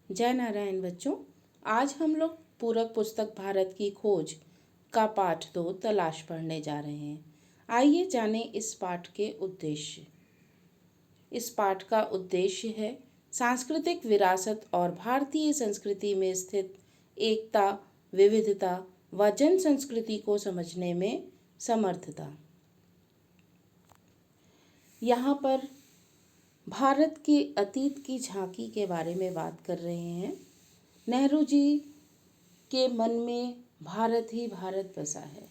जय नारायण बच्चों। आज हम लोग पूरक पुस्तक भारत की खोज का पाठ 2 तलाश पढ़ने जा रहे हैं। आइए जानें इस पाठ के उद्देश्य। इस पाठ का उद्देश्य है सांस्कृतिक विरासत और भारतीय संस्कृति में स्थित एकता, विविधता व जन संस्कृति को समझने में समर्थता। यहाँ पर भारत के अतीत की झांकी के बारे में बात कर रहे हैं। नेहरू जी के मन में भारत ही भारत बसा है।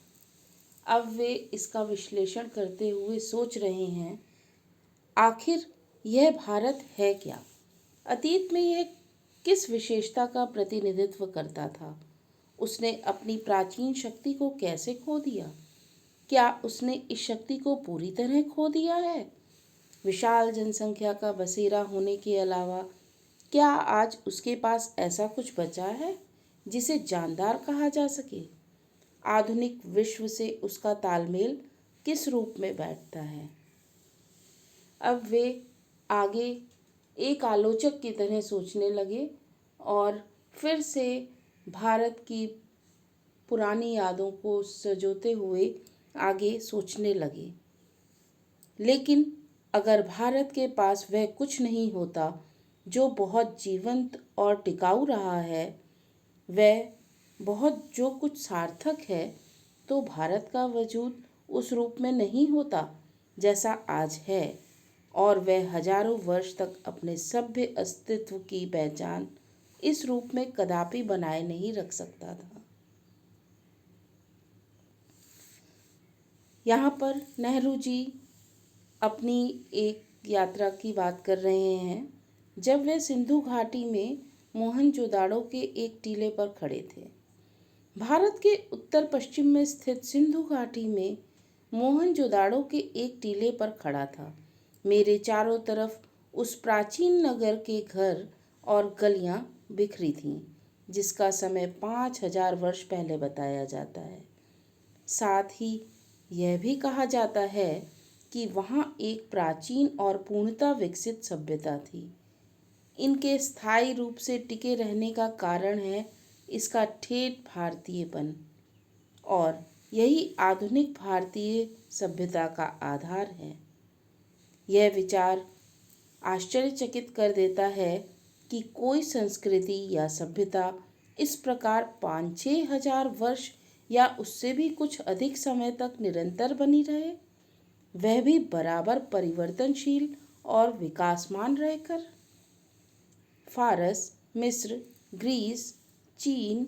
अब वे इसका विश्लेषण करते हुए सोच रहे हैं, आखिर यह भारत है क्या? अतीत में यह किस विशेषता का प्रतिनिधित्व करता था? उसने अपनी प्राचीन शक्ति को कैसे खो दिया? क्या उसने इस शक्ति को पूरी तरह खो दिया है? विशाल जनसंख्या का बसेरा होने के अलावा क्या आज उसके पास ऐसा कुछ बचा है जिसे जानदार कहा जा सके? आधुनिक विश्व से उसका तालमेल किस रूप में बैठता है? अब वे आगे एक आलोचक की तरह सोचने लगे और फिर से भारत की पुरानी यादों को सजोते हुए आगे सोचने लगे। लेकिन अगर भारत के पास वह कुछ नहीं होता जो बहुत जीवंत और टिकाऊ रहा है, वह बहुत जो कुछ सार्थक है, तो भारत का वजूद उस रूप में नहीं होता जैसा आज है और वह हजारों वर्ष तक अपने सभ्य अस्तित्व की पहचान इस रूप में कदापि बनाए नहीं रख सकता था। यहाँ पर नेहरू जी अपनी एक यात्रा की बात कर रहे हैं जब वे सिंधु घाटी में मोहनजोदाड़ो के एक टीले पर खड़े थे। भारत के उत्तर पश्चिम में स्थित सिंधु घाटी में मोहनजोदाड़ो के एक टीले पर खड़ा था। मेरे चारों तरफ उस प्राचीन नगर के घर और गलियां बिखरी थीं, जिसका समय 5000 वर्ष पहले बताया जाता है। साथ ही यह भी कहा जाता है कि वहाँ एक प्राचीन और पूर्णतः विकसित सभ्यता थी। इनके स्थायी रूप से टिके रहने का कारण है इसका ठेठ भारतीयपन, और यही आधुनिक भारतीय सभ्यता का आधार है। यह विचार आश्चर्यचकित कर देता है कि कोई संस्कृति या सभ्यता इस प्रकार 5-6 हजार वर्ष या उससे भी कुछ अधिक समय तक निरंतर बनी रहे, वह भी बराबर परिवर्तनशील और विकासमान रहकर। फारस, मिस्र, ग्रीस, चीन,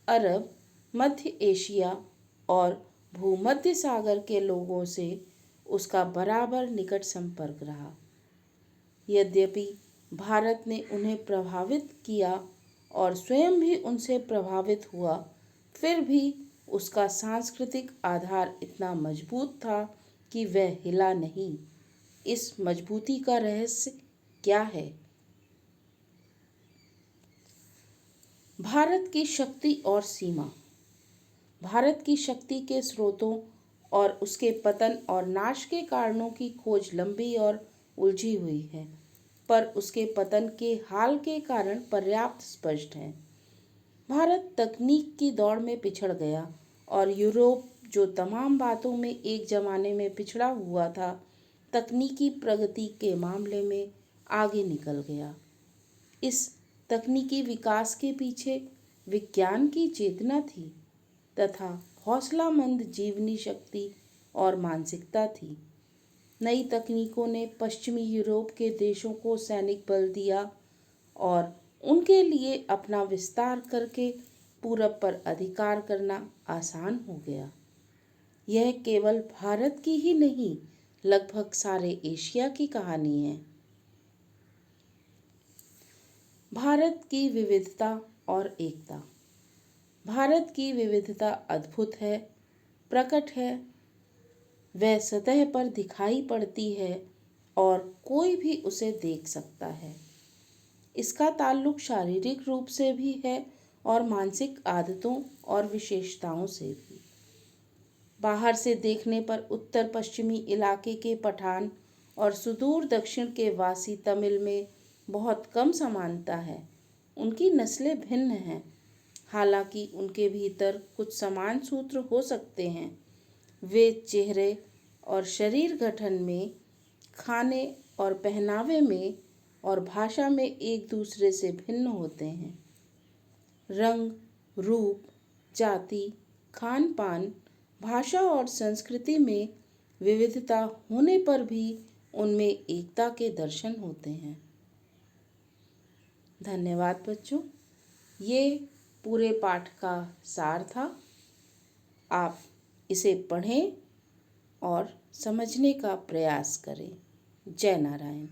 अरब, मध्य एशिया और भूमध्य सागर के लोगों से उसका बराबर निकट संपर्क रहा। यद्यपि भारत ने उन्हें प्रभावित किया और स्वयं भी उनसे प्रभावित हुआ, फिर भी उसका सांस्कृतिक आधार इतना मजबूत था कि वह हिला नहीं। इस मजबूती का रहस्य क्या है? भारत की शक्ति और सीमा। भारत की शक्ति के स्रोतों और उसके पतन और नाश के कारणों की खोज लंबी और उलझी हुई है, पर उसके पतन के हाल के कारण पर्याप्त स्पष्ट हैं। भारत तकनीक की दौड़ में पिछड़ गया और यूरोप, जो तमाम बातों में एक जमाने में पिछड़ा हुआ था, तकनीकी प्रगति के मामले में आगे निकल गया। इस तकनीकी विकास के पीछे विज्ञान की चेतना थी तथा हौसलामंद जीवनी शक्ति और मानसिकता थी। नई तकनीकों ने पश्चिमी यूरोप के देशों को सैनिक बल दिया और उनके लिए अपना विस्तार करके पूरब पर अधिकार करना आसान हो गया। यह केवल भारत की ही नहीं, लगभग सारे एशिया की कहानी है। भारत की विविधता और एकता। भारत की विविधता अद्भुत है, प्रकट है, वह सतह पर दिखाई पड़ती है और कोई भी उसे देख सकता है। इसका ताल्लुक शारीरिक रूप से भी है और मानसिक आदतों और विशेषताओं से भी। बाहर से देखने पर उत्तर पश्चिमी इलाके के पठान और सुदूर दक्षिण के वासी तमिल में बहुत कम समानता है, उनकी नस्लें भिन्न हैं, हालांकि उनके भीतर कुछ समान सूत्र हो सकते हैं। वे चेहरे और शरीर गठन में, खाने और पहनावे में और भाषा में एक दूसरे से भिन्न होते हैं। रंग, रूप, जाति, खान पान, भाषा और संस्कृति में विविधता होने पर भी उनमें एकता के दर्शन होते हैं। धन्यवाद बच्चों। ये पूरे पाठ का सार था। आप इसे पढ़ें और समझने का प्रयास करें। जय नारायण।